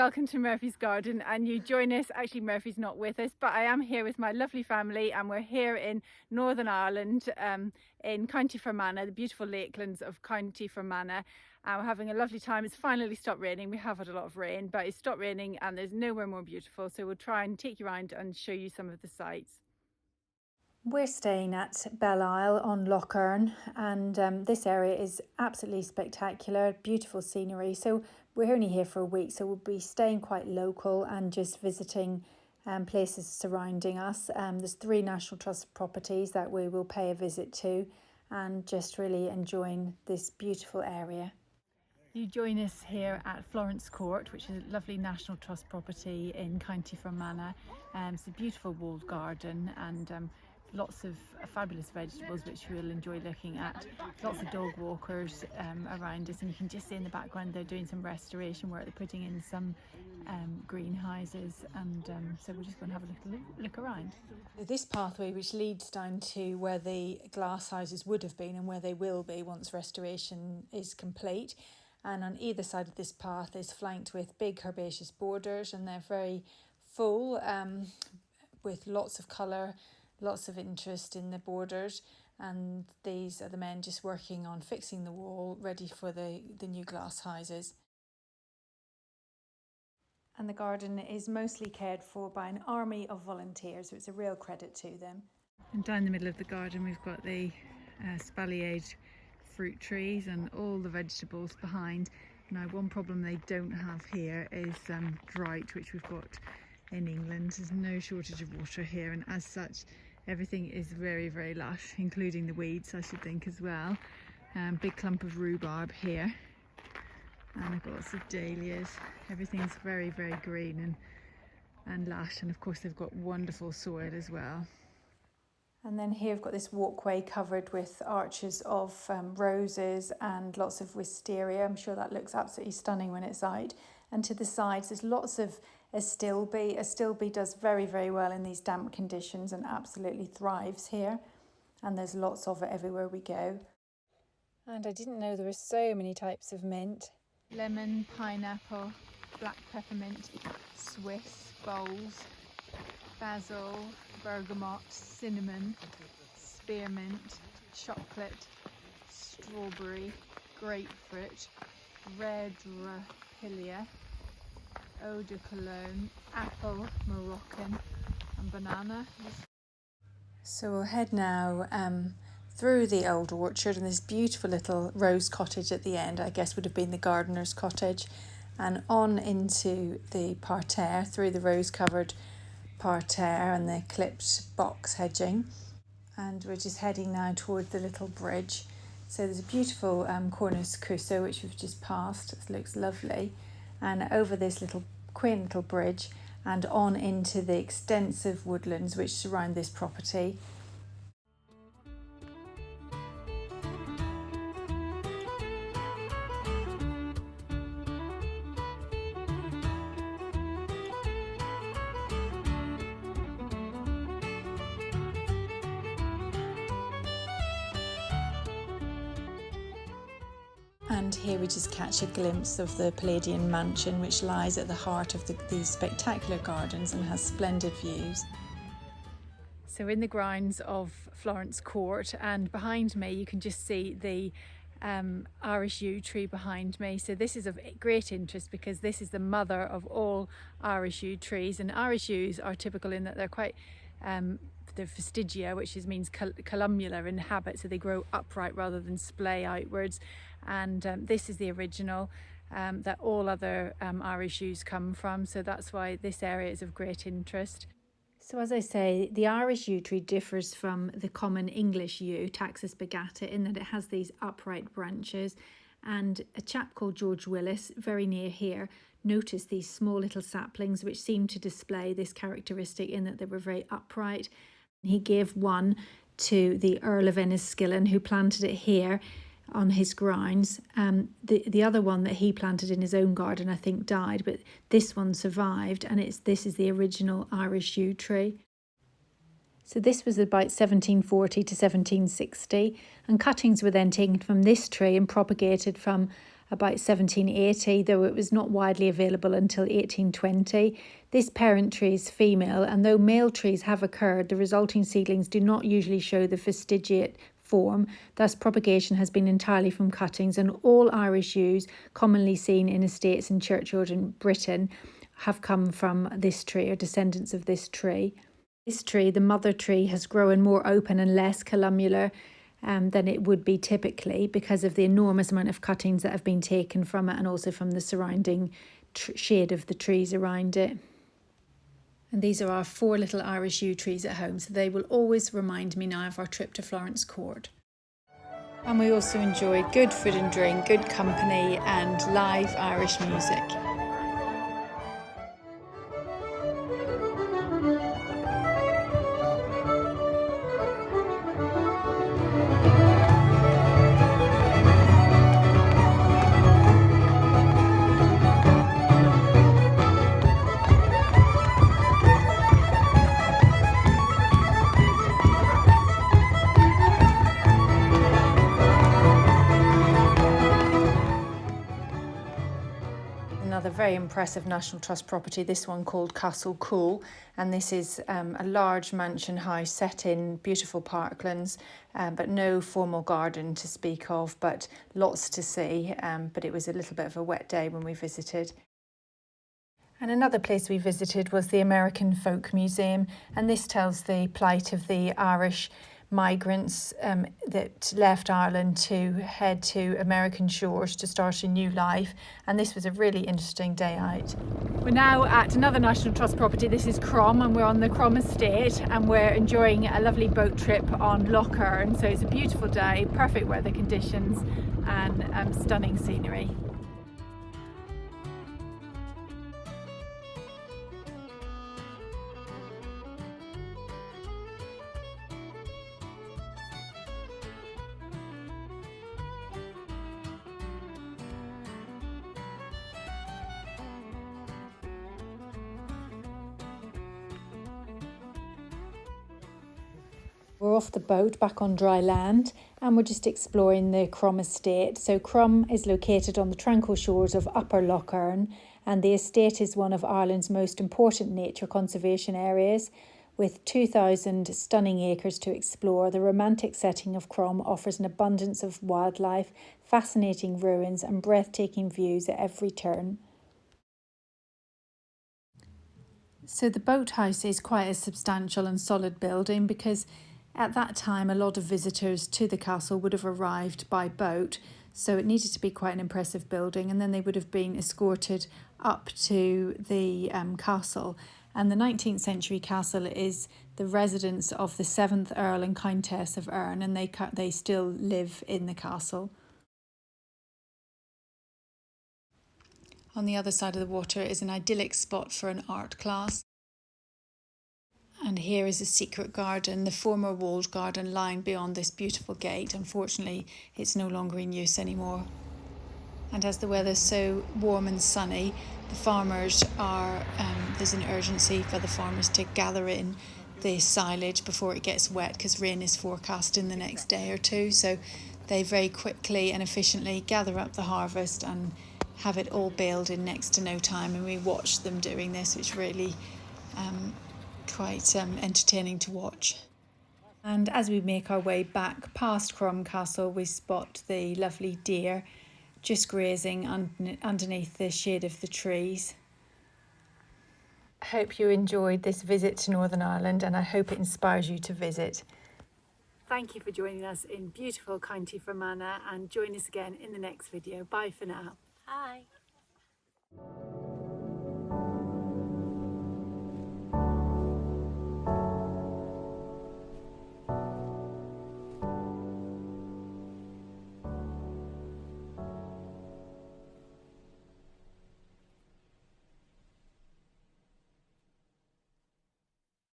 welcome to Murphy's Garden, and you join us. Actually, Murphy's not with us, but I am here with my lovely family, and we're here in Northern Ireland, in County Fermangh, the beautiful lakelands of County Fermangh. We're having a lovely time. It's finally stopped raining. We have had a lot of rain, but it's stopped raining and there's nowhere more beautiful, so we'll try and take you around and show you some of the sights. We're staying at Belle Isle on Lough Erne, and this area is absolutely spectacular, beautiful scenery. So we're only here for a week, so we'll be staying quite local and just visiting places surrounding us. There's 3 National Trust properties that we will pay a visit to, and just really enjoying this beautiful area. You join us here at Florence Court, which is a lovely National Trust property in County Fermanagh. It's a beautiful walled garden, and lots of fabulous vegetables which we'll enjoy looking at. Lots of dog walkers around us, and you can just see in the background they're doing some restoration work. They're putting in some greenhouses, and so we're just going to have a little look around. This pathway, which leads down to where the glass houses would have been and where they will be once restoration is complete, and on either side of this path is flanked with big herbaceous borders, and they're very full with lots of colour, lots of interest in the borders, and these are the men just working on fixing the wall ready for the new glass houses. And the garden is mostly cared for by an army of volunteers, so it's a real credit to them. And down the middle of the garden we've got the espaliered fruit trees and all the vegetables behind. Now, one problem they don't have here is drought, which we've got in England. There's no shortage of water here, and as such everything is very, very lush, including the weeds, I should think, as well. Big clump of rhubarb here, and I've got lots of dahlias. Everything's very, very green and lush, and of course they've got wonderful soil as well. And then here we've got this walkway covered with arches of roses and lots of wisteria. I'm sure that looks absolutely stunning when it's out. And to the sides there's lots of astilbe. Astilbe does very, very well in these damp conditions and absolutely thrives here. And there's lots of it everywhere we go. And I didn't know there were so many types of mint. Lemon, pineapple, black peppermint, Swiss, bowls, basil, bergamot, cinnamon, spearmint, chocolate, strawberry, grapefruit, red rahilia, eau de cologne, apple, Moroccan, and banana. So we'll head now through the old orchard, and this beautiful little rose cottage at the end, I guess would have been the gardener's cottage, and on into the parterre through the rose covered parterre and the clipped box hedging, and we're just heading now toward the little bridge. So there's a beautiful Cornus Crusoe which we've just passed. It looks lovely, and over this little quaint little bridge and on into the extensive woodlands which surround this property. And here we just catch a glimpse of the Palladian mansion, which lies at the heart of these spectacular gardens and has splendid views. So in the grounds of Florence Court, and behind me you can just see the Irish yew tree behind me. So this is of great interest because this is the mother of all Irish yew trees, and Irish yews are typical in that they're quite they're fastigia, which means columnar in habit, so they grow upright rather than splay outwards, and this is the original that all other Irish yews come from, so that's why this area is of great interest. So as I say, the Irish yew tree differs from the common English yew, Taxus bagata, in that it has these upright branches, and a chap called George Willis, very near here, noticed these small little saplings which seemed to display this characteristic in that they were very upright. He gave one to the Earl of Enniskillen, who planted it here on his grounds. The other one that he planted in his own garden, I think, died, but this one survived, and this is the original Irish yew tree. So this was about 1740 to 1760, and cuttings were then taken from this tree and propagated from about 1780, though it was not widely available until 1820. This parent tree is female, and though male trees have occurred, the resulting seedlings do not usually show the fastigiate form. Thus, propagation has been entirely from cuttings, and all Irish yews commonly seen in estates and churchyards in Britain have come from this tree, or descendants of this tree. This tree, the mother tree, has grown more open and less columnar than it would be typically because of the enormous amount of cuttings that have been taken from it, and also from the surrounding shade of the trees around it. And these are our 4 little Irish yew trees at home, so they will always remind me now of our trip to Florence Court. And we also enjoy good food and drink, good company, and live Irish music. Another very impressive National Trust property, this one called Castle Cool, and this is a large mansion house set in beautiful parklands, but no formal garden to speak of, but lots to see, but it was a little bit of a wet day when we visited. And another place we visited was the American Folk Museum, and this tells the plight of the Irish migrants that left Ireland to head to American shores to start a new life, and this was a really interesting day out. We're now at another National Trust property. This is Crom, and we're on the Crom estate, and we're enjoying a lovely boat trip on Loch Earn. So it's a beautiful day, perfect weather conditions, and stunning scenery. We're off the boat back on dry land, and we're just exploring the Crom estate. So Crom is located on the tranquil shores of Upper Loch Earn, and the estate is one of Ireland's most important nature conservation areas. With 2,000 stunning acres to explore, the romantic setting of Crom offers an abundance of wildlife, fascinating ruins, and breathtaking views at every turn. So the boathouse is quite a substantial and solid building, because at that time a lot of visitors to the castle would have arrived by boat, so it needed to be quite an impressive building, and then they would have been escorted up to the castle. And the 19th century castle is the residence of the 7th Earl and Countess of Earn, and they still live in the castle. On the other side of the water is an idyllic spot for an art class. And here is a secret garden, the former walled garden lying beyond this beautiful gate. Unfortunately, it's no longer in use anymore. And as the weather's so warm and sunny, the farmers there's an urgency for the farmers to gather in the silage before it gets wet, because rain is forecast in the next day or two. So they very quickly and efficiently gather up the harvest and have it all baled in next to no time. And we watched them doing this, which really quite entertaining to watch. And as we make our way back past Crom Castle, we spot the lovely deer just grazing underneath the shade of the trees. I hope you enjoyed this visit to Northern Ireland, and I hope it inspires you to visit. Thank you for joining us in beautiful County Fermanagh, and join us again in the next video. Bye for now. Bye.